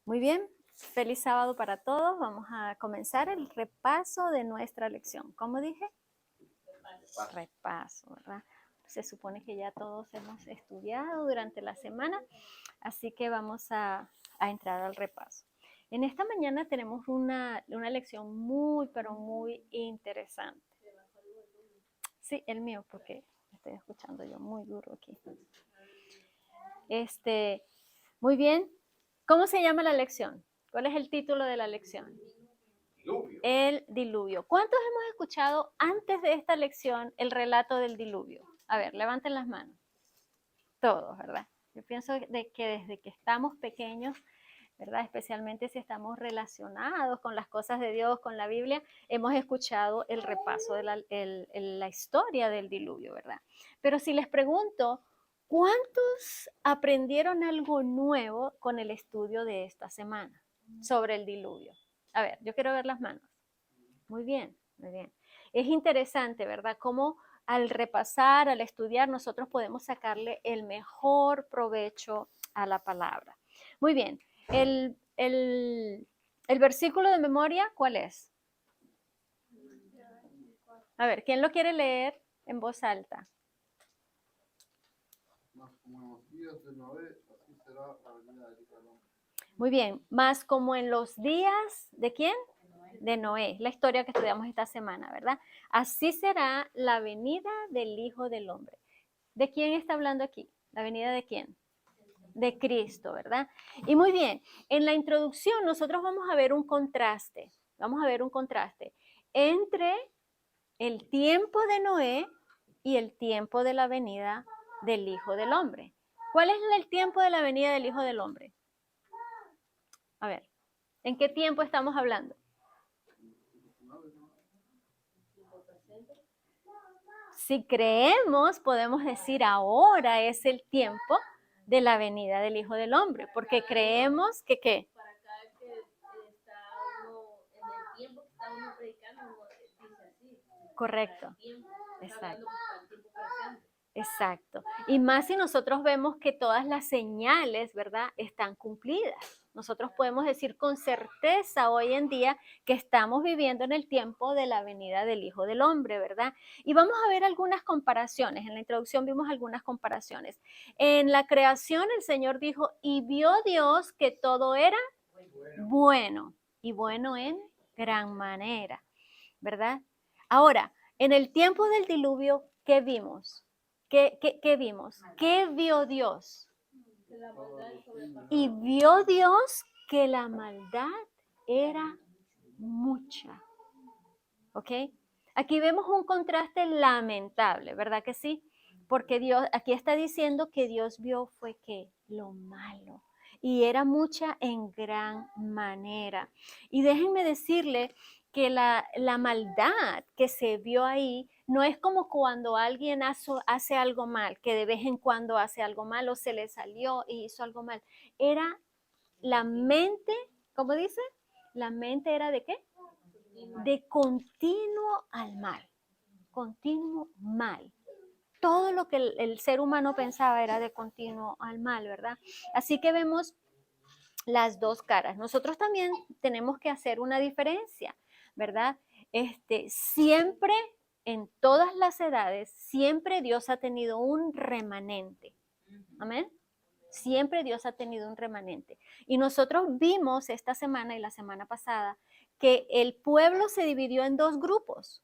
Muy bien, feliz sábado para todos. Vamos a comenzar el repaso de nuestra lección. ¿Cómo dije? Repaso, ¿verdad? Se supone que ya todos hemos estudiado durante la semana, así que vamos a entrar al repaso. En esta mañana tenemos una lección muy, pero muy interesante. Sí, el mío, porque estoy escuchando yo muy duro aquí. Muy bien. ¿Cómo se llama la lección? ¿Cuál es el título de la lección? Diluvio. El diluvio. ¿Cuántos hemos escuchado antes de esta lección el relato del diluvio? A ver, levanten las manos. Todos, ¿verdad? Yo pienso de que desde que estamos pequeños, ¿verdad? Especialmente si estamos relacionados con las cosas de Dios, con la Biblia, hemos escuchado el repaso de la historia del diluvio, ¿verdad? Pero si les pregunto, ¿cuántos aprendieron algo nuevo con el estudio de esta semana sobre el diluvio? A ver, yo quiero ver las manos. Muy bien, muy bien. Es interesante, ¿verdad? Cómo al repasar, al estudiar, nosotros podemos sacarle el mejor provecho a la palabra. Muy bien, el versículo de memoria, ¿cuál es? A ver, ¿quién lo quiere leer en voz alta? Más como en los días de Noé, así será la venida del Hijo del Hombre. Muy bien, más como en los días de quién? De Noé, la historia que estudiamos esta semana, ¿verdad? Así será la venida del Hijo del Hombre. ¿De quién está hablando aquí? ¿La venida de quién? De Cristo, ¿verdad? Y muy bien, en la introducción nosotros vamos a ver un contraste, entre el tiempo de Noé y el tiempo de la venida del Hijo del Hombre. ¿Cuál es el tiempo de la venida del Hijo del Hombre? A ver, ¿en qué tiempo estamos hablando? Si creemos, podemos decir ahora es el tiempo de la venida del Hijo del Hombre, porque creemos que ¿qué? Para cada que está uno, en el tiempo que está uno predicando, uno dice así. Correcto. Tiempo, Exacto. para el tiempo presente. Exacto. Y más si nosotros vemos que todas las señales, ¿verdad?, están cumplidas. Nosotros podemos decir con certeza hoy en día que estamos viviendo en el tiempo de la venida del Hijo del Hombre, ¿verdad? Y vamos a ver algunas comparaciones. En la introducción vimos algunas comparaciones. En la creación el Señor dijo, y vio Dios que todo era bueno, y bueno en gran manera, ¿verdad? Ahora, en el tiempo del diluvio, ¿qué vimos? ¿Qué vimos? ¿Qué vio Dios? Y vio Dios que la maldad era mucha. ¿Ok? Aquí vemos un contraste lamentable, ¿verdad que sí? Porque Dios, aquí está diciendo que Dios vio fue que lo malo. Y era mucha en gran manera. Y déjenme decirle que la maldad que se vio ahí no es como cuando alguien hace algo mal, que de vez en cuando hace algo mal o se le salió y hizo algo mal. Era la mente, ¿cómo dice? La mente era de qué? De continuo al mal, continuo mal. Todo lo que el ser humano pensaba era de continuo al mal, ¿verdad? Así que vemos las dos caras. Nosotros también tenemos que hacer una diferencia, ¿verdad? Siempre, en todas las edades, siempre Dios ha tenido un remanente. Amén. Siempre Dios ha tenido un remanente. Y nosotros vimos esta semana y la semana pasada que el pueblo se dividió en dos grupos.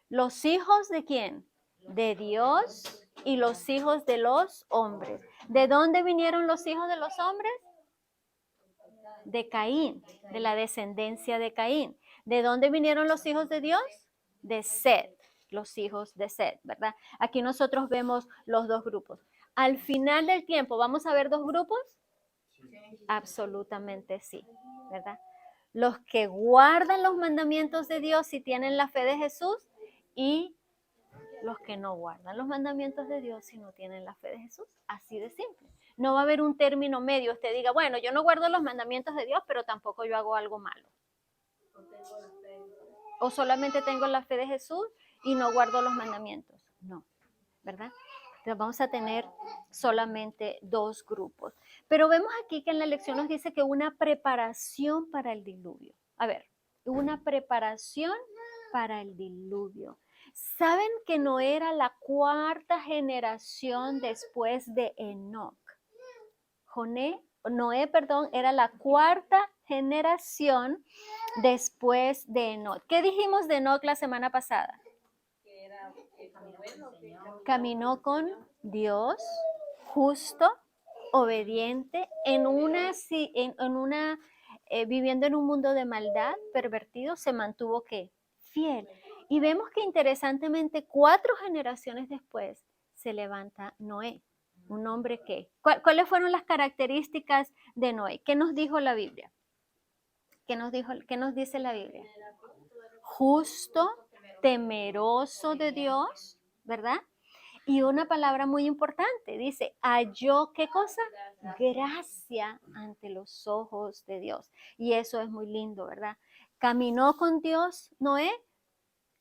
Los hijos de quién? De Dios y los hijos de los hombres. ¿De dónde vinieron los hijos de los hombres? De Caín, de la descendencia de Caín. ¿De dónde vinieron los hijos de Dios? De Set, los hijos de Set, ¿verdad? Aquí nosotros vemos los dos grupos. Al final del tiempo, ¿vamos a ver dos grupos? Absolutamente sí, ¿verdad? Los que guardan los mandamientos de Dios y tienen la fe de Jesús y los que no guardan los mandamientos de Dios y no tienen la fe de Jesús. Así de simple. No va a haber un término medio. Usted diga, bueno, yo no guardo los mandamientos de Dios, pero tampoco yo hago algo malo. O solamente tengo la fe de Jesús y no guardo los mandamientos. No, ¿verdad? Entonces vamos a tener solamente 2 grupos. Pero vemos aquí que en la lección nos dice que una preparación para el diluvio. A ver, una preparación para el diluvio. ¿Saben que Noé era la 4ª generación después de Enoc? Noé, era la 4ª generación después de Enoc. ¿Qué dijimos de Enoc la semana pasada? Que era bueno, que Caminó con Dios, justo, obediente, viviendo en un mundo de maldad, pervertido, se mantuvo ¿qué? Fiel. Y vemos que interesantemente 4 generaciones después se levanta Noé, un hombre que, ¿cuáles fueron las características de Noé? ¿Qué nos dijo la Biblia? ¿Qué nos dice la Biblia? Justo, temeroso de Dios, ¿verdad? Y una palabra muy importante, dice, halló, ¿qué cosa? Gracia ante los ojos de Dios. Y eso es muy lindo, ¿verdad? Caminó con Dios Noé,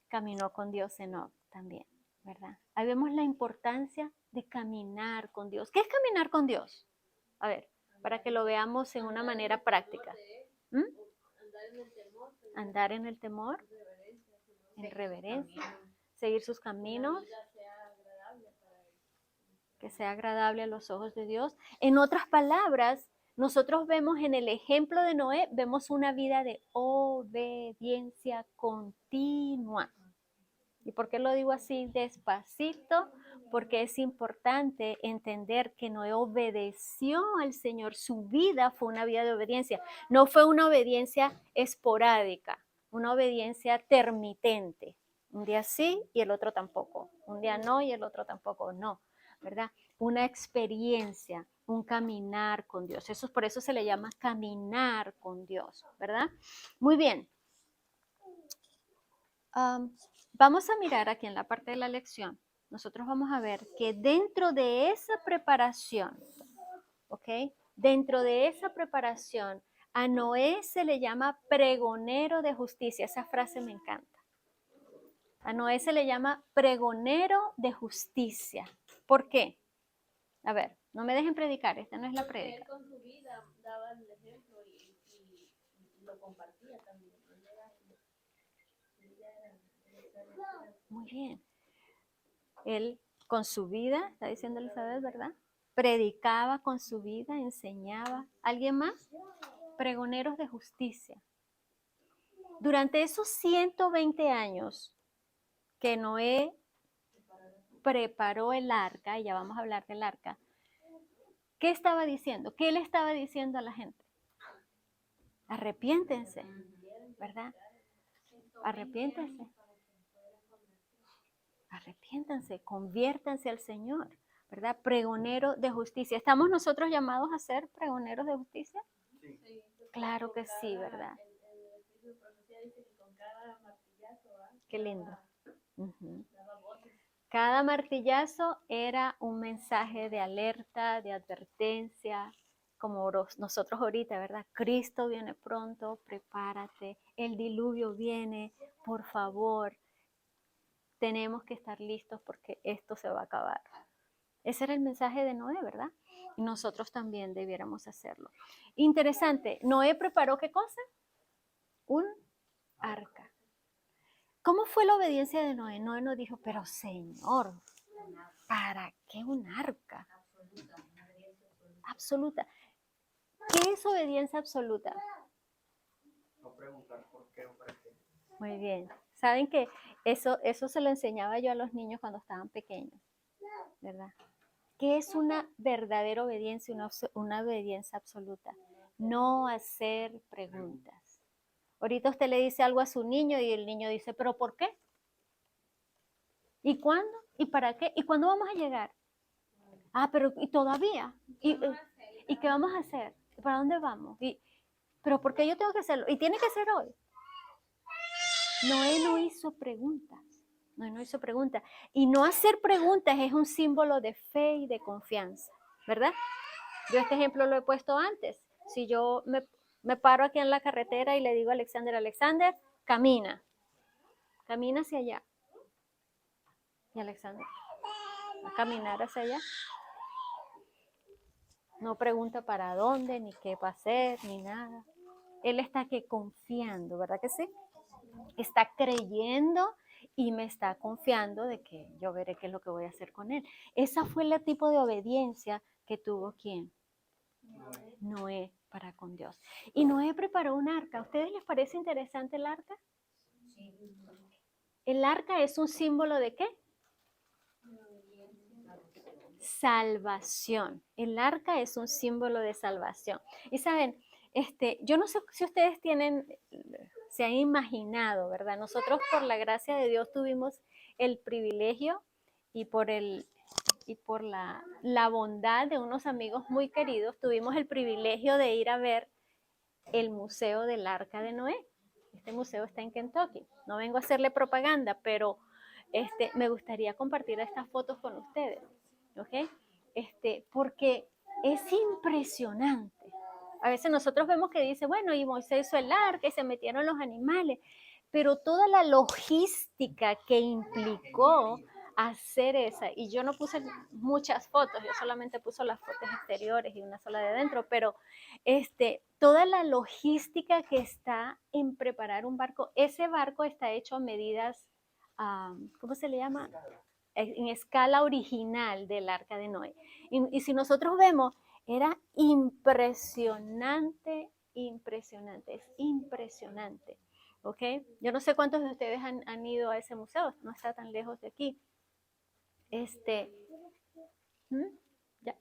caminó con Dios Enoc también, ¿verdad? Ahí vemos la importancia de caminar con Dios. ¿Qué es caminar con Dios? A ver, para que lo veamos en una manera práctica. ¿Mm? Andar en el temor, en reverencia, seguir sus caminos, que sea agradable a los ojos de Dios. En otras palabras, nosotros vemos en el ejemplo de Noé, vemos una vida de obediencia continua. ¿Y por qué lo digo así despacito? Porque es importante entender que Noé obedeció al Señor. Su vida fue una vida de obediencia. No fue una obediencia esporádica, una obediencia termitente. Un día sí y el otro tampoco. Un día no y el otro tampoco. No, ¿verdad? Una experiencia, un caminar con Dios. Por eso se le llama caminar con Dios, ¿verdad? Muy bien. Vamos a mirar aquí en la parte de la lección. Nosotros vamos a ver que dentro de esa preparación, ¿ok? Dentro de esa preparación, a Noé se le llama pregonero de justicia. Esa frase me encanta. A Noé se le llama pregonero de justicia. ¿Por qué? A ver, no me dejen predicar, esta no es la porque él prédica. con su vida daba el ejemplo y lo compartía también. Muy bien. Él con su vida, está diciendo Elizabeth, ¿verdad? Predicaba con su vida, enseñaba. ¿Alguien más? Pregoneros de justicia. Durante esos 120 años que Noé preparó el arca, y ya vamos a hablar del arca, ¿qué estaba diciendo? ¿Qué le estaba diciendo a la gente? Arrepiéntense, ¿verdad? Arrepiéntense. Arrepiéntanse, conviértanse al Señor, ¿verdad? Pregonero de justicia. ¿Estamos nosotros llamados a ser pregoneros de justicia? Sí. Claro que sí, ¿verdad? Qué lindo. Uh-huh. Cada martillazo era un mensaje de alerta, de advertencia, como nosotros ahorita, ¿verdad? Cristo viene pronto, prepárate, el diluvio viene, por favor. Tenemos que estar listos porque esto se va a acabar. Ese era el mensaje de Noé, ¿verdad? Y nosotros también debiéramos hacerlo. Interesante, Noé preparó ¿qué cosa? Un arca. ¿Cómo fue la obediencia de Noé? Noé nos dijo, pero Señor, ¿para qué un arca? Absoluta. ¿Qué es obediencia absoluta? No preguntar por qué o para qué. Muy bien. Saben que eso se lo enseñaba yo a los niños cuando estaban pequeños, ¿verdad? ¿Qué es una verdadera obediencia, una obediencia absoluta? No hacer preguntas. Ahorita usted le dice algo a su niño y el niño dice, ¿pero por qué? ¿Y cuándo? ¿Y para qué? ¿Y cuándo vamos a llegar? Ah, pero ¿y todavía? ¿Y qué vamos a hacer? ¿Para dónde vamos? ¿Pero por qué yo tengo que hacerlo? ¿Y tiene que ser hoy? Noé no hizo preguntas. Noé no hizo preguntas. Y no hacer preguntas es un símbolo de fe y de confianza, ¿verdad? Yo este ejemplo lo he puesto antes. Si yo me paro aquí en la carretera y le digo a Alexander, camina hacia allá. Y Alexander, Va a caminar hacia allá. No pregunta para dónde, ni qué va a hacer, ni nada. Él está que confiando, ¿verdad que sí? Está creyendo y me está confiando de que yo veré qué es lo que voy a hacer con él. Esa fue el tipo de obediencia que tuvo ¿quién? Noé para con Dios. Y Noé preparó un arca. ¿A ustedes les parece interesante el arca? El arca es un símbolo ¿de qué? Salvación. El arca es un símbolo de salvación. Y saben, yo no sé si ustedes se han imaginado, ¿verdad? Nosotros por la gracia de Dios tuvimos el privilegio y por la bondad de unos amigos muy queridos, tuvimos el privilegio de ir a ver el Museo del Arca de Noé. Este museo está en Kentucky. No vengo a hacerle propaganda, pero me gustaría compartir estas fotos con ustedes, ¿ok? Porque es impresionante. A veces nosotros vemos que dice, bueno, y Moisés hizo el arca y se metieron los animales, pero toda la logística que implicó hacer esa, y yo no puse muchas fotos, yo solamente puse las fotos exteriores y una sola de adentro, pero toda la logística que está en preparar un barco, ese barco está hecho a medidas, ¿cómo se le llama? En escala original del arca de Noé. Y si nosotros vemos, era impresionante, impresionante, es impresionante. ¿Ok? Yo no sé cuántos de ustedes han ido a ese museo, no está tan lejos de aquí. ¿Ya?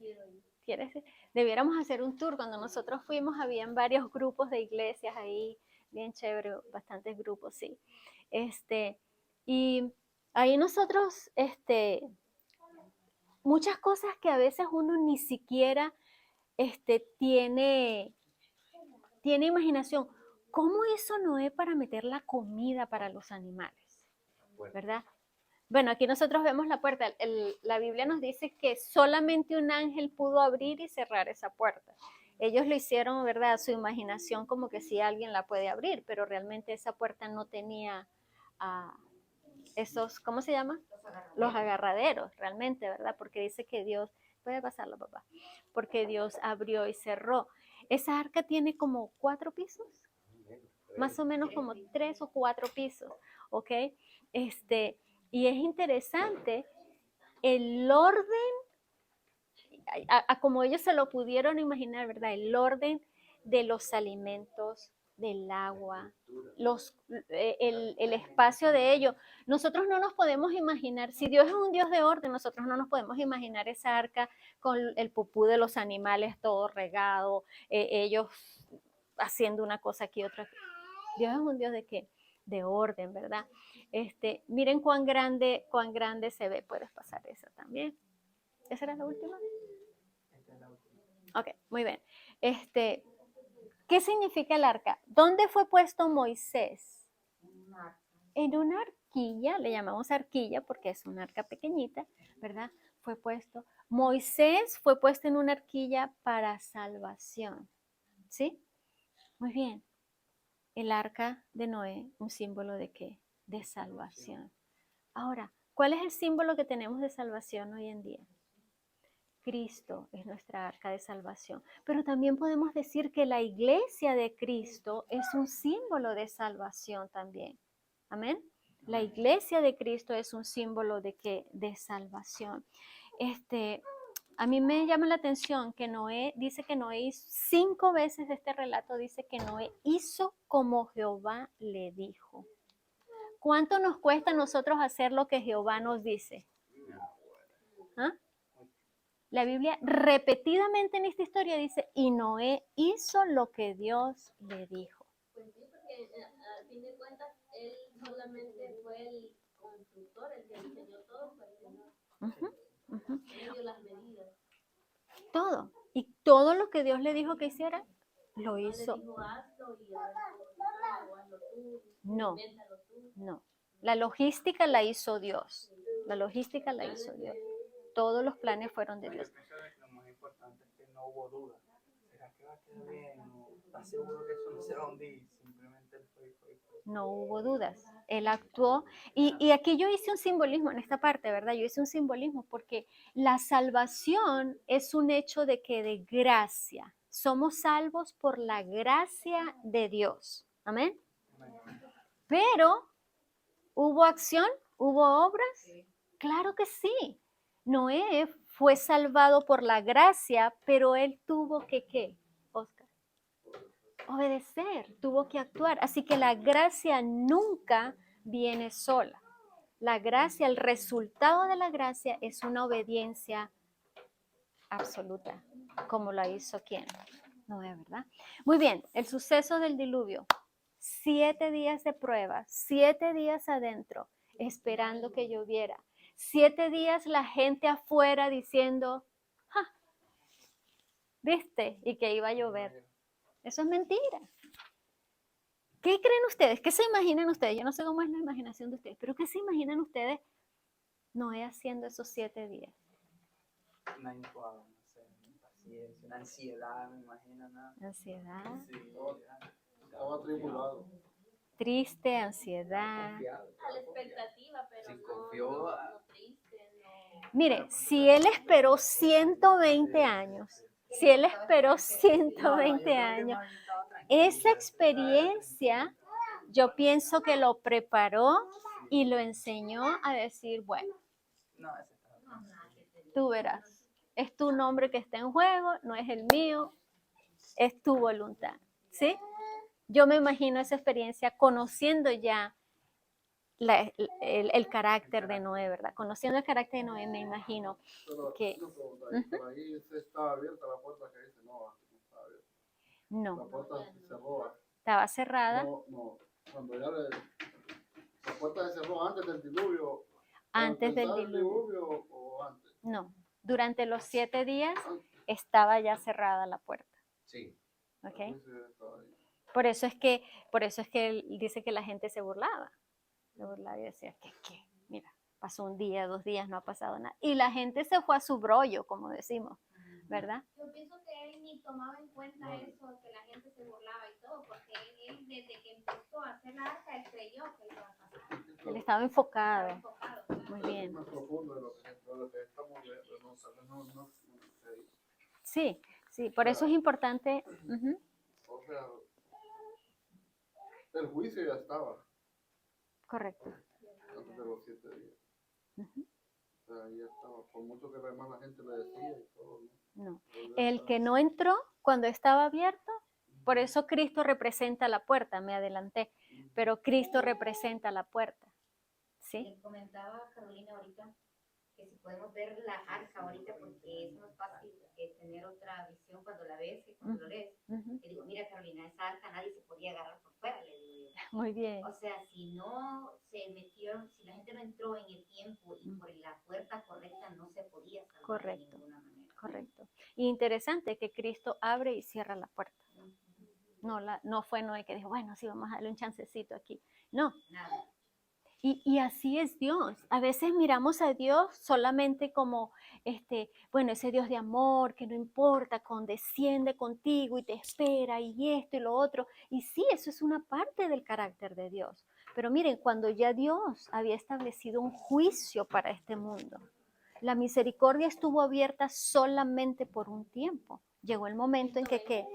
¿Quieres? Debiéramos hacer un tour. Cuando nosotros fuimos, habían varios grupos de iglesias ahí, bien chévere, bastantes grupos, sí. Y ahí nosotros, muchas cosas que a veces uno ni siquiera tiene imaginación. ¿Cómo hizo Noé para meter la comida para los animales? ¿Verdad? Bueno, aquí nosotros vemos la puerta. La Biblia nos dice que solamente un ángel pudo abrir y cerrar esa puerta. Ellos lo hicieron, ¿verdad? A su imaginación como que si alguien la puede abrir, pero realmente esa puerta no tenía esos, ¿cómo se llama? Los agarraderos, realmente, ¿verdad? Porque dice que Dios, puede pasarlo, papá, porque Dios abrió y cerró. Esa arca tiene como 4 pisos, más o menos como 3 o 4 pisos, ¿ok? Y es interesante el orden, a como ellos se lo pudieron imaginar, ¿verdad? El orden de los alimentos, del agua, el espacio de ellos. Nosotros no nos podemos imaginar, si Dios es un Dios de orden, nosotros no nos podemos imaginar esa arca con el pupú de los animales todo regado, ellos haciendo una cosa aquí, otra. Dios es un Dios de qué? De orden, ¿verdad? Miren cuán grande se ve. Puedes pasar esa también. ¿Esa era la última? Ok, muy bien. ¿Qué significa el arca? ¿Dónde fue puesto Moisés? En una arquilla, le llamamos arquilla porque es una arca pequeñita, ¿verdad? Fue puesto. Moisés fue puesto en una arquilla para salvación. ¿Sí? Muy bien. El arca de Noé, un símbolo de qué? De salvación. Ahora, ¿cuál es el símbolo que tenemos de salvación hoy en día? Cristo es nuestra arca de salvación. Pero también podemos decir que la iglesia de Cristo es un símbolo de salvación también. Amén. La iglesia de Cristo es un símbolo de qué? De salvación. A mí me llama la atención que Noé, dice que Noé hizo 5 veces de este relato, dice que Noé hizo como Jehová le dijo. ¿Cuánto nos cuesta a nosotros hacer lo que Jehová nos dice? ¿Ah? La Biblia repetidamente en esta historia dice, y Noé hizo lo que Dios le dijo. Pues sí, porque a fin de cuentas, él solamente fue el constructor, el que diseñó todo, fue el Señor. Él dio las medidas. Todo. Y todo lo que Dios le dijo que hiciera, lo hizo. Le dijo, hazlo y hazlo tú, no, invéntalo tú. no. La logística la hizo Dios. La logística la hizo Dios. Todos los planes fueron de Dios. Lo más importante es que no hubo duda. ¿Será que va a queda bien, no, ¿estás seguro que eso no se va a hundir? Simplemente él fue. No hubo dudas. Él actuó. Y aquí yo hice un simbolismo en esta parte, ¿verdad? Yo hice un simbolismo porque la salvación es un hecho de que de gracia. Somos salvos por la gracia de Dios. Amén. Pero, ¿hubo acción? ¿Hubo obras? Claro que sí. Noé fue salvado por la gracia, pero él tuvo que, ¿qué, Oscar? Obedecer, tuvo que actuar. Así que la gracia nunca viene sola. La gracia, el resultado de la gracia es una obediencia absoluta, como la hizo quién, Noé, ¿verdad? Muy bien, el suceso del diluvio. 7 días de prueba, 7 días adentro, esperando que lloviera. 7 días la gente afuera diciendo, "Ja, ¿viste?" Y que iba a llover. Eso es mentira. ¿Qué creen ustedes? ¿Qué se imaginan ustedes? Yo no sé cómo es la imaginación de ustedes, pero ¿qué se imaginan ustedes Noé haciendo esos 7 días? Una incubada, no sé, una impaciencia, una ansiedad, me imagino, ¿no? Ansiedad, Sí, Estaba atribulado. triste, ansiedad. confiado. A la expectativa, pero Sí, no, confió no triste, no. Mire, si él esperó 120 años, si él esperó 120 años, esa experiencia yo pienso que lo preparó y lo enseñó a decir, bueno, No, ese estaba tú verás, es tu nombre que está en juego, no es el mío, es tu voluntad, ¿sí? Yo me imagino esa experiencia conociendo ya el carácter de Noé, ¿verdad? Conociendo el carácter de Noé, me imagino Pero que una pregunta ahí, por ahí se estaba abierta la puerta que dice, no, antes no estaba abierta. La no, puerta se cerró. estaba cerrada No, cuando ya la puerta se cerró antes del diluvio. antes del ¿Empezar el diluvio. o antes? No, durante los 7 días Antes. estaba ya cerrada la puerta. Sí. ¿Ok? Sí, estaba ahí. Por eso es que él dice que la gente se burlaba. Se burlaba y decía, ¿qué? Mira, pasó un día, 2 días, no ha pasado nada. Y la gente se fue a su brollo, como decimos, ¿verdad? Yo pienso que él ni tomaba en cuenta eso, que la gente se burlaba y todo, porque él desde que empezó a hacer la arca, él creyó que iba a pasar. Él estaba enfocado. Enfocado. Muy Es bien. más profundo de lo que estamos viendo. No sé. Sí, sí, por eso es importante. Ujú, O sea, el juicio ya estaba correcto. antes de los 7 días. Ujú, O sea, ya estaba. Por mucho que además la gente le decía y todo, ¿no? no. Pero ya El estaba. que no entró cuando estaba abierto, por eso Cristo representa la puerta, me adelanté, pero Cristo representa la puerta. ¿Sí? Le comentaba a Carolina ahorita que si podemos ver la arca ahorita, porque es más fácil tener otra visión cuando la ves que cuando lo lees. Ujú, Le digo, mira Carolina, esa arca nadie se podía agarrar por fuera, le digo yo. muy bien. O sea, si no se metieron, si la gente no entró en el tiempo y por la puerta correcta, no se podía salvar Correcto. de ninguna manera. Correcto. Y interesante que Cristo abre y cierra la puerta. No fue Noé que dijo, bueno, sí, vamos a darle un chancecito aquí. No. Nada. Y así es Dios. A veces miramos a Dios solamente como, bueno, ese Dios de amor que no importa, condesciende contigo y te espera y esto y lo otro. Y sí, eso es una parte del carácter de Dios. Pero miren, cuando ya Dios había establecido un juicio para este mundo, la misericordia estuvo abierta solamente por un tiempo. Llegó el momento en que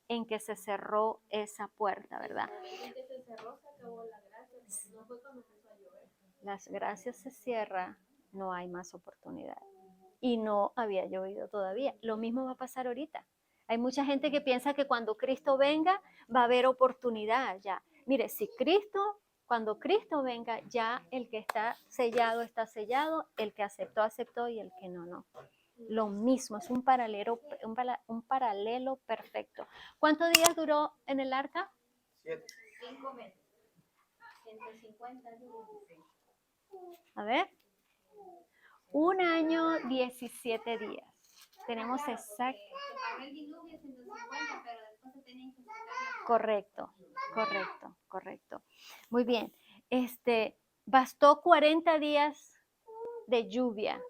en que se cerró esa puerta, ¿verdad? En el momento en que se cerró, se acabó la gracia. No fue cuando empezó a llover. Las gracias se cierran, no hay más oportunidad. Y no había llovido todavía. Lo mismo va a pasar ahorita. Hay mucha gente que piensa que cuando Cristo venga va a haber oportunidad ya. Mire, si cuando Cristo venga, ya el que está sellado, el que aceptó, aceptó y el que no, no. Lo mismo, es un paralelo perfecto. ¿Cuántos días duró en el arca? 7. 5 meses. 150 días. A ver. 1 año, 17 días. Tenemos Claro, exacto. porque se pagó el diluvio 150, pero después se tenían que sacar la... Correcto. Muy bien. Bastó 40 días de lluvia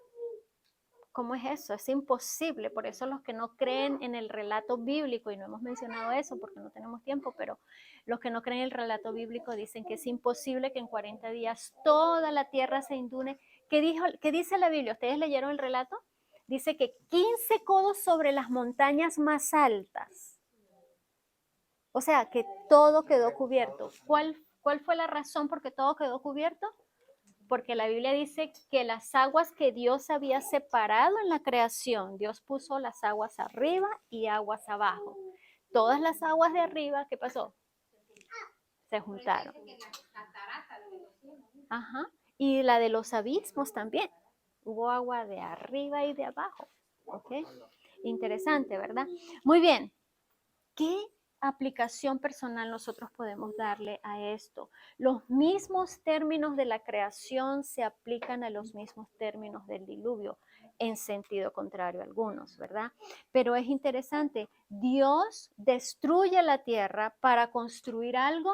¿Cómo es eso? Es imposible. Por eso los que no creen en el relato bíblico, y no hemos mencionado eso porque no tenemos tiempo, pero los que no creen en el relato bíblico dicen que es imposible que en 40 días toda la tierra se inunde. ¿Qué dice la Biblia? ¿Ustedes leyeron el relato? Dice que 15 codos sobre las montañas más altas. O sea, que todo quedó cubierto. ¿Cuál fue la razón por qué todo quedó cubierto? Porque la Biblia dice que las aguas que Dios había separado en la creación, Dios puso las aguas arriba y aguas abajo. Todas las aguas de arriba, ¿qué pasó? Se juntaron. Ajá. Y la de los abismos también. Hubo agua de arriba y de abajo. ¿Ok? Interesante, ¿verdad? Muy bien. ¿Qué aplicación personal nosotros podemos darle a esto? Los mismos términos de la creación se aplican a los mismos términos del diluvio, en sentido contrario a algunos, ¿verdad? Pero es interesante, Dios destruye la tierra para construir algo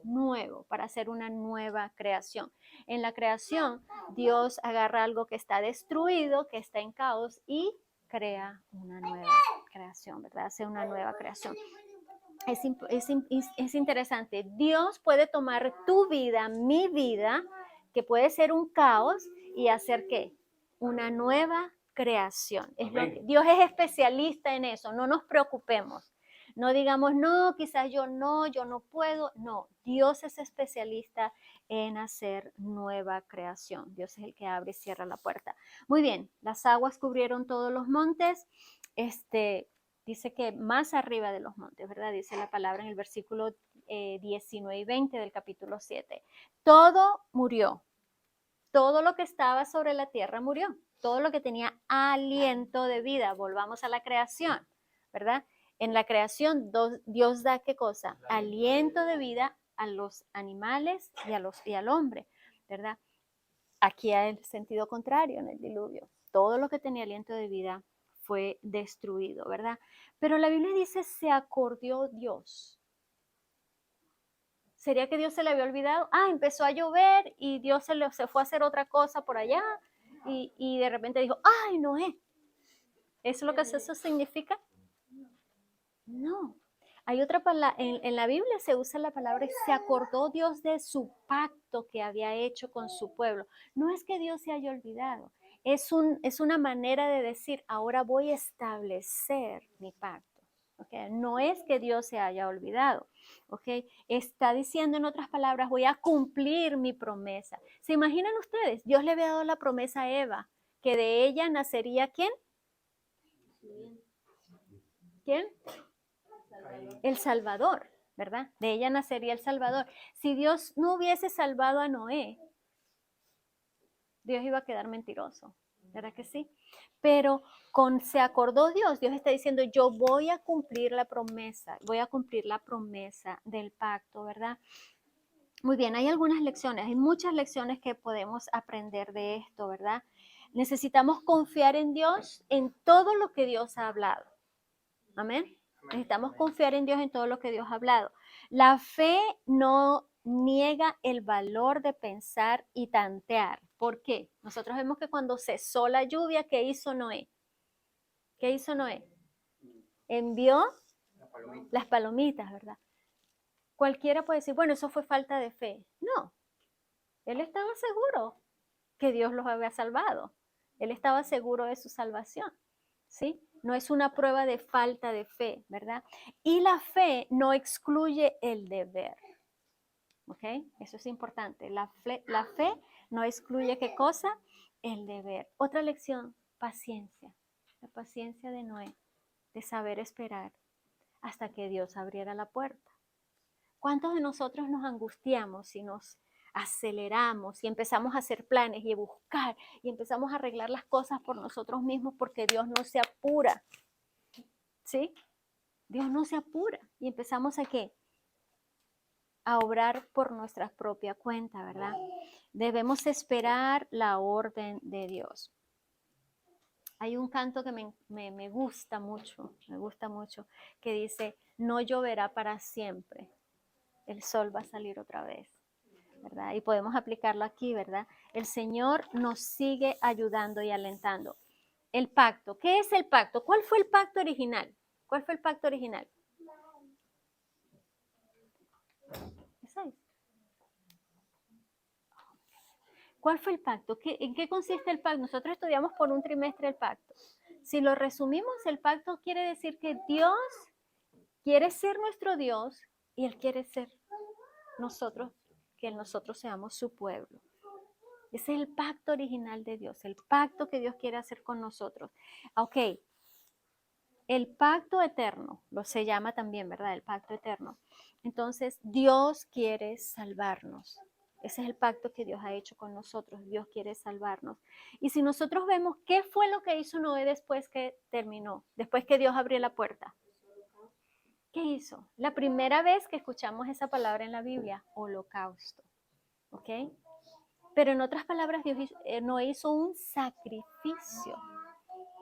nuevo, para hacer una nueva creación. En la creación, Dios agarra algo que está destruido, que está en caos y crea una nueva creación, ¿verdad? Hace una nueva creación. Es interesante. Dios puede tomar tu vida, mi vida, que puede ser un caos, y hacer ¿qué? Una nueva creación. Dios es especialista en eso, no nos preocupemos. No digamos, no, quizás yo no puedo. No, Dios es especialista en hacer nueva creación. Dios es el que abre y cierra la puerta. Muy bien, las aguas cubrieron todos los montes. Dice que más arriba de los montes, ¿verdad? Dice la palabra en el versículo 19 y 20 del capítulo 7. Todo murió. Todo lo que estaba sobre la tierra murió. Todo lo que tenía aliento de vida. Volvamos a la creación, ¿verdad? En la creación Dios da ¿qué cosa? Aliento de vida a los animales y al hombre, ¿verdad? Aquí hay el sentido contrario en el diluvio. Todo lo que tenía aliento de vida fue destruido, ¿verdad? Pero la Biblia dice, se acordó Dios. ¿Sería que Dios se le había olvidado? Empezó a llover y Dios se fue a hacer otra cosa por allá y de repente dijo, ¡ay, Noé! ¿Eso es lo que eso significa? No. Hay otra palabra, en la Biblia se usa la palabra, se acordó Dios de su pacto que había hecho con su pueblo. No es que Dios se haya olvidado, es una manera de decir, ahora voy a establecer mi pacto. ¿Okay? No es que Dios se haya olvidado. ¿Okay? Está diciendo en otras palabras, voy a cumplir mi promesa. ¿Se imaginan ustedes? Dios le había dado la promesa a Eva, que de ella nacería ¿quién? ¿Quién? El Salvador, ¿verdad? De ella nacería el Salvador. Si Dios no hubiese salvado a Noé, Dios iba a quedar mentiroso, ¿verdad que sí? Pero se acordó Dios está diciendo, yo voy a cumplir la promesa del pacto, ¿verdad? Muy bien, hay algunas lecciones, hay muchas lecciones que podemos aprender de esto, ¿verdad? Necesitamos confiar en Dios en todo lo que Dios ha hablado. Amén. Necesitamos confiar en Dios en todo lo que Dios ha hablado. La fe no niega el valor de pensar y tantear. ¿Por qué? Nosotros vemos que cuando cesó la lluvia, ¿qué hizo Noé? ¿Qué hizo Noé? Envió las palomitas, ¿verdad? Cualquiera puede decir, bueno, eso fue falta de fe. No, él estaba seguro que Dios los había salvado. Él estaba seguro de su salvación, ¿sí? No es una prueba de falta de fe, ¿verdad? Y la fe no excluye el deber, ¿ok? Eso es importante. La fe no excluye ¿qué cosa? El deber. Otra lección, paciencia. La paciencia de Noé, de saber esperar hasta que Dios abriera la puerta. ¿Cuántos de nosotros nos angustiamos y nos aceleramos y empezamos a hacer planes y a buscar y empezamos a arreglar las cosas por nosotros mismos porque Dios no se apura? ¿Sí? Dios no se apura y empezamos a ¿qué? A obrar por nuestra propia cuenta, ¿verdad? Debemos esperar la orden de Dios. Hay un canto que me gusta mucho, que dice, no lloverá para siempre, el sol va a salir otra vez, ¿verdad? Y podemos aplicarlo aquí, ¿verdad? El Señor nos sigue ayudando y alentando. El pacto. ¿Qué es el pacto? ¿Cuál fue el pacto original? ¿Cuál fue el pacto original? Esa es. ¿Cuál fue el pacto? ¿En qué consiste el pacto? Nosotros estudiamos por un trimestre el pacto. Si lo resumimos, el pacto quiere decir que Dios quiere ser nuestro Dios y Él quiere ser nosotros, que nosotros seamos su pueblo. Ese es el pacto original de Dios, el pacto que Dios quiere hacer con nosotros. Ok, el pacto eterno, lo se llama también, ¿verdad? El pacto eterno. Entonces, Dios quiere salvarnos. Ese es el pacto que Dios ha hecho con nosotros. Dios quiere salvarnos. Y si nosotros vemos qué fue lo que hizo Noé después que terminó, después que Dios abrió la puerta. ¿Qué hizo? La primera vez que escuchamos esa palabra en la Biblia, holocausto. ¿Ok? Pero en otras palabras, Noé hizo un sacrificio.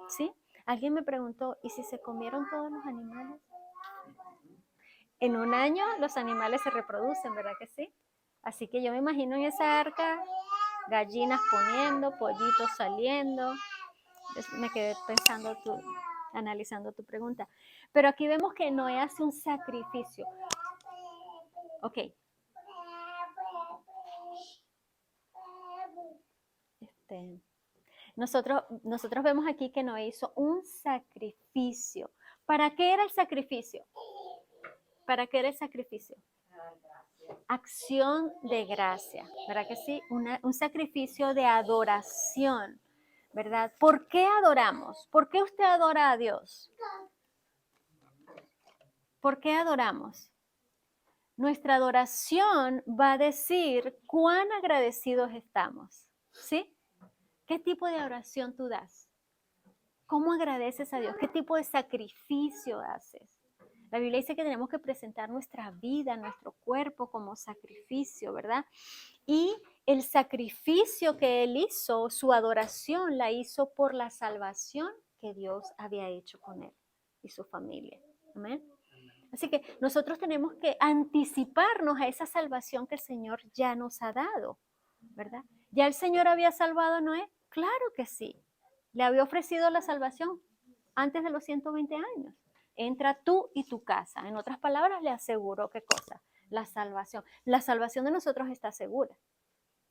¿Sí? Alguien me preguntó, ¿y si se comieron todos los animales? En un año los animales se reproducen, ¿verdad que sí? Así que yo me imagino en esa arca, gallinas poniendo, pollitos saliendo. Me quedé pensando analizando tu pregunta. Pero aquí vemos que Noé hace un sacrificio. Ok. Nosotros vemos aquí que Noé hizo un sacrificio. ¿Para qué era el sacrificio? ¿Para qué era el sacrificio? Acción de gracia, ¿verdad que sí? Un sacrificio de adoración, ¿verdad? ¿Por qué adoramos? ¿Por qué usted adora a Dios? ¿Por qué adoramos? Nuestra adoración va a decir cuán agradecidos estamos, ¿sí? ¿Qué tipo de oración tú das? ¿Cómo agradeces a Dios? ¿Qué tipo de sacrificio haces? La Biblia dice que tenemos que presentar nuestra vida, nuestro cuerpo como sacrificio, ¿verdad? Y el sacrificio que Él hizo, su adoración la hizo por la salvación que Dios había hecho con Él y su familia. Amén. Así que nosotros tenemos que anticiparnos a esa salvación que el Señor ya nos ha dado, ¿verdad? ¿Ya el Señor había salvado a Noé? Claro que sí. Le había ofrecido la salvación antes de los 120 años. Entra tú y tu casa. En otras palabras, le aseguró qué cosa, la salvación. La salvación de nosotros está segura,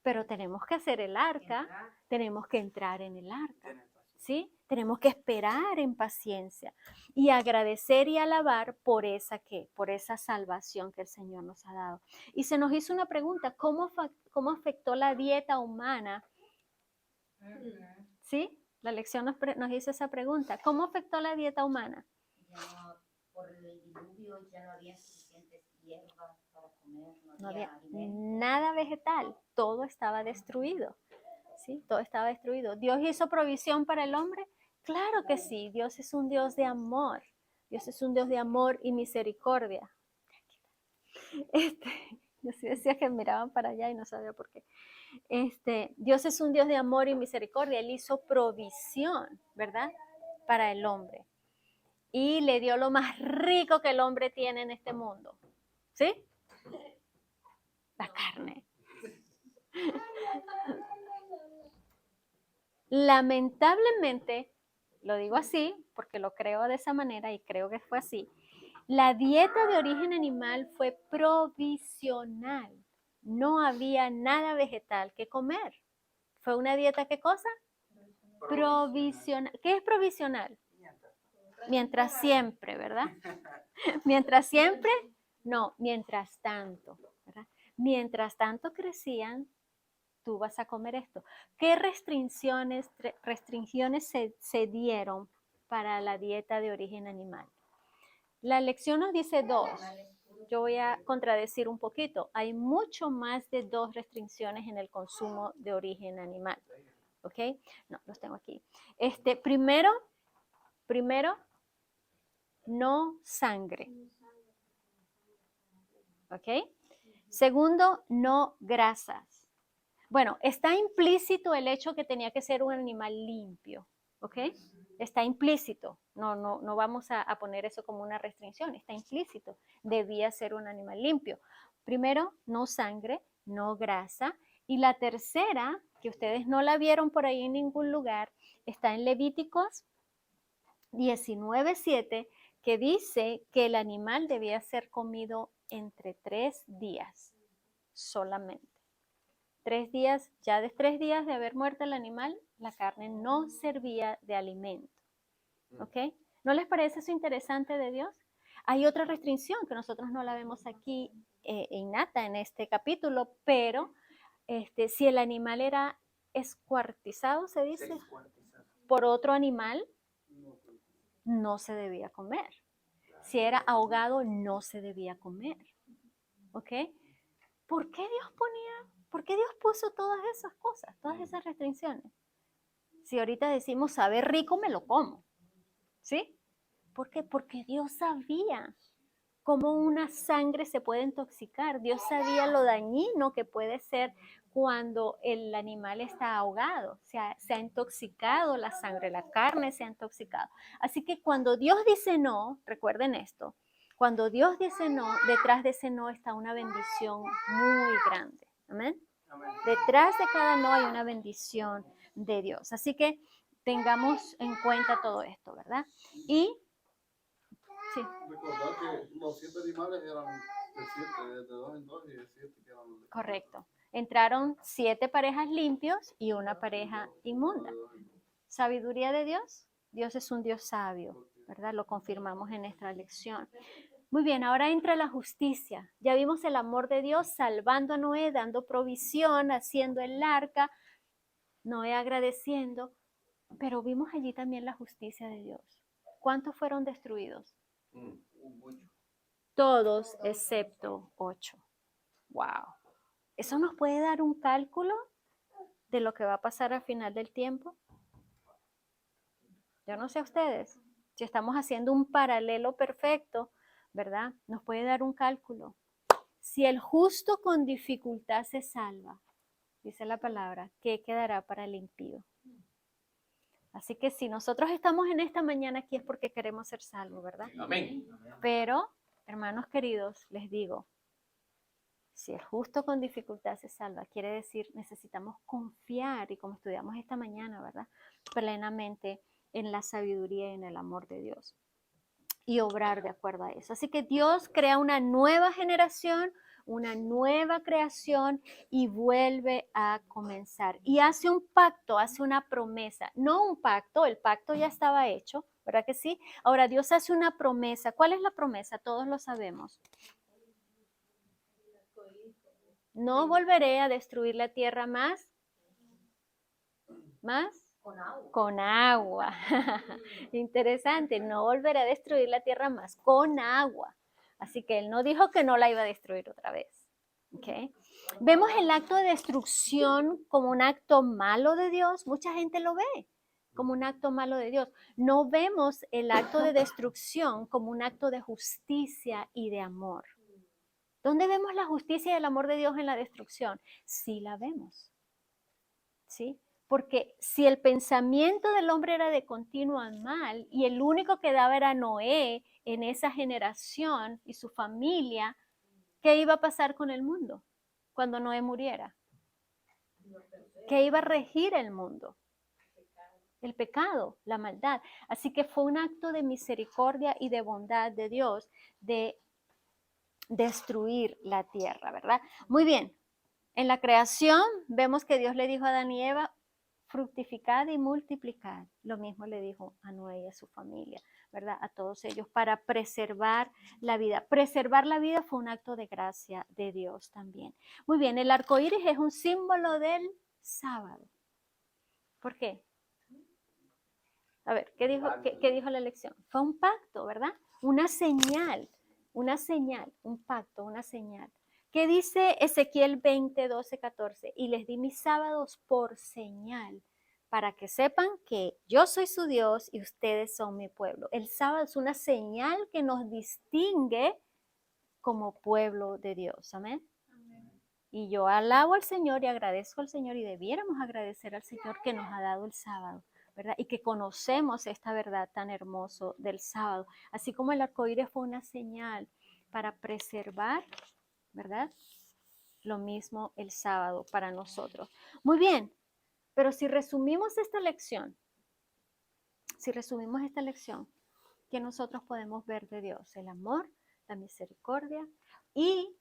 pero tenemos que hacer el arca, tenemos que entrar en el arca, ¿sí? Tenemos que esperar en paciencia y agradecer y alabar por esa salvación que el Señor nos ha dado. Y se nos hizo una pregunta, ¿cómo afectó la dieta humana? ¿Sí? La lección nos hizo esa pregunta. ¿Cómo afectó la dieta humana? Ya por el diluvio ya no había suficientes hierbas para comer, No había alimento. nada vegetal, todo estaba destruido. ¿Sí? Todo estaba destruido. ¿Dios hizo provisión para el hombre? Claro que sí, Dios es un Dios de amor. Dios es un Dios de amor y misericordia. Yo sí decía que miraban para allá y no sabía por qué. Dios es un Dios de amor y misericordia. Él hizo provisión, ¿verdad? Para el hombre. Y le dio lo más rico que el hombre tiene en este mundo. ¿Sí? La carne. Lamentablemente, lo digo así porque lo creo de esa manera y creo que fue así, la dieta de origen animal fue provisional. No había nada vegetal que comer. ¿Fue una dieta qué cosa? Provisional. ¿Qué es provisional? Mientras siempre, ¿verdad? Mientras siempre, no, mientras tanto, ¿verdad? Mientras tanto crecían, tú vas a comer esto. ¿Qué restricciones se dieron para la dieta de origen animal? La lección nos dice 2. Yo voy a contradecir un poquito. Hay mucho más de 2 restricciones en el consumo de origen animal. ¿Ok? No, los tengo aquí. Primero, no sangre. ¿Ok? Segundo, no grasas. Bueno, está implícito el hecho que tenía que ser un animal limpio, ¿ok? Está implícito, no vamos a poner eso como una restricción, está implícito, debía ser un animal limpio. Primero, no sangre, no grasa, y la tercera que ustedes no la vieron por ahí en ningún lugar, está en Levíticos 19:7, que dice que el animal debía ser comido entre 3 días solamente. 3 días, ya de 3 días de haber muerto el animal, la carne no servía de alimento. ¿Ok? ¿No les parece eso interesante de Dios? Hay otra restricción que nosotros no la vemos aquí innata en este capítulo, pero si el animal era escuartizado, se dice, Descuartizado. por otro animal, No, pero- no se debía comer. Si era ahogado, no se debía comer. ¿Ok? ¿Por qué Dios puso todas esas cosas, todas esas restricciones? Si ahorita decimos saber rico, me lo como. ¿Sí? ¿Por qué? Porque Dios sabía cómo una sangre se puede intoxicar. Dios sabía lo dañino que puede ser cuando el animal está ahogado, se ha intoxicado la sangre, la carne se ha intoxicado. Así que cuando Dios dice no, recuerden esto, cuando Dios dice no, detrás de ese no está una bendición muy grande. Amén. Amén. Detrás de cada no hay una bendición de Dios. Así que tengamos en cuenta todo esto, ¿verdad? Y sí. Recordar que los 7 animales eran de 7, de 2 en 2 y de 7 que eran de Correcto. Entraron 7 parejas limpios y una pareja inmunda. de 2 en 2. ¿Sabiduría de Dios? Dios es un Dios sabio, ¿verdad? Lo confirmamos en esta lección. Muy bien, ahora entra la justicia. Ya vimos el amor de Dios salvando a Noé, dando provisión, haciendo el arca, Noé agradeciendo, pero vimos allí también la justicia de Dios. ¿Cuántos fueron destruidos? Mucho. Todos excepto 8. Wow. ¿Eso nos puede dar un cálculo de lo que va a pasar al final del tiempo? Yo no sé ustedes, si estamos haciendo un paralelo perfecto, ¿verdad? Nos puede dar un cálculo. Si el justo con dificultad se salva, dice la palabra, ¿qué quedará para el impío? Así que si nosotros estamos en esta mañana aquí es porque queremos ser salvos, ¿verdad? Amén. Pero, hermanos queridos, les digo, si el justo con dificultad se salva, quiere decir necesitamos confiar, y como estudiamos esta mañana, ¿verdad? Plenamente en la sabiduría y en el amor de Dios y obrar de acuerdo a eso. Así que Dios crea una nueva generación, una nueva creación y vuelve a comenzar. Y hace un pacto, hace una promesa. No un pacto, el pacto ya estaba hecho, ¿verdad que sí? Ahora Dios hace una promesa. ¿Cuál es la promesa? Todos lo sabemos. No volveré a destruir la tierra más. Con agua. Con agua. Interesante, no volveré a destruir la tierra más con agua. Así que él no dijo que no la iba a destruir otra vez. ¿Okay? Vemos el acto de destrucción como un acto malo de Dios. Mucha gente lo ve como un acto malo de Dios. No vemos el acto de destrucción como un acto de justicia y de amor. ¿Dónde vemos la justicia y el amor de Dios en la destrucción? Sí la vemos. ¿Sí? Porque si el pensamiento del hombre era de continuo al mal y el único que daba era Noé en esa generación y su familia, ¿qué iba a pasar con el mundo cuando Noé muriera? ¿Qué iba a regir el mundo? El pecado, la maldad. Así que fue un acto de misericordia y de bondad de Dios de destruir la tierra, ¿verdad? Muy bien. En la creación vemos que Dios le dijo a Adán y Eva, fructificad y multiplicad. Lo mismo le dijo a Noé y a su familia, ¿verdad? A todos ellos, para preservar la vida. Preservar la vida fue un acto de gracia de Dios también. Muy bien, el arco iris es un símbolo del sábado. ¿Por qué? A ver, ¿qué dijo la lección? Fue un pacto, ¿verdad? Una señal, un pacto, una señal. ¿Qué dice Ezequiel 20, 12, 14? Y les di mis sábados por señal, para que sepan que yo soy su Dios y ustedes son mi pueblo. El sábado es una señal que nos distingue como pueblo de Dios. Amén. Y yo alabo al Señor y agradezco al Señor, y debiéramos agradecer al Señor que nos ha dado el sábado, ¿verdad? Y que conocemos esta verdad tan hermosa del sábado. Así como el arcoíris fue una señal para preservar, ¿verdad? Lo mismo el sábado para nosotros. Muy bien, Pero si resumimos esta lección, ¿qué nosotros podemos ver de Dios? El amor, la misericordia, y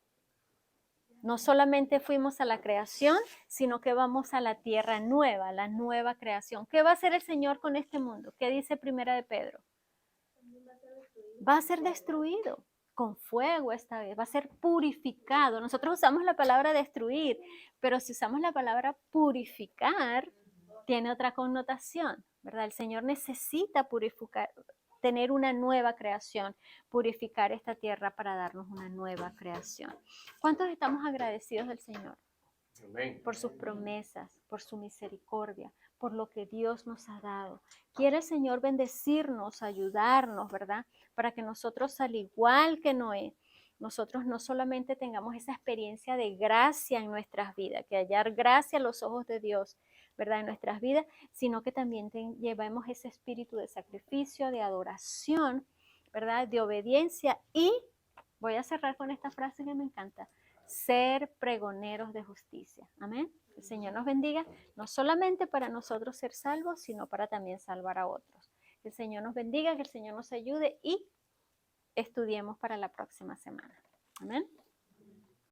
no solamente fuimos a la creación, sino que vamos a la tierra nueva, la nueva creación. ¿Qué va a hacer el Señor con este mundo? ¿Qué dice Primera de Pedro? Va a ser destruido con fuego esta vez, va a ser purificado. Nosotros usamos la palabra destruir, pero si usamos la palabra purificar, tiene otra connotación, ¿verdad? El Señor necesita purificar, tener una nueva creación, purificar esta tierra para darnos una nueva creación. ¿Cuántos estamos agradecidos del Señor? Amén. Por sus promesas, por su misericordia, por lo que Dios nos ha dado. Quiere el Señor bendecirnos, ayudarnos, ¿verdad? Para que nosotros, al igual que Noé, nosotros no solamente tengamos esa experiencia de gracia en nuestras vidas, que hallar gracia a los ojos de Dios, ¿verdad? En nuestras vidas, sino que también llevemos ese espíritu de sacrificio, de adoración, ¿verdad? De obediencia, y voy a cerrar con esta frase que me encanta: ser pregoneros de justicia. Amén. El Señor nos bendiga, no solamente para nosotros ser salvos, sino para también salvar a otros. Que el Señor nos bendiga, que el Señor nos ayude, y estudiemos para la próxima semana. Amén.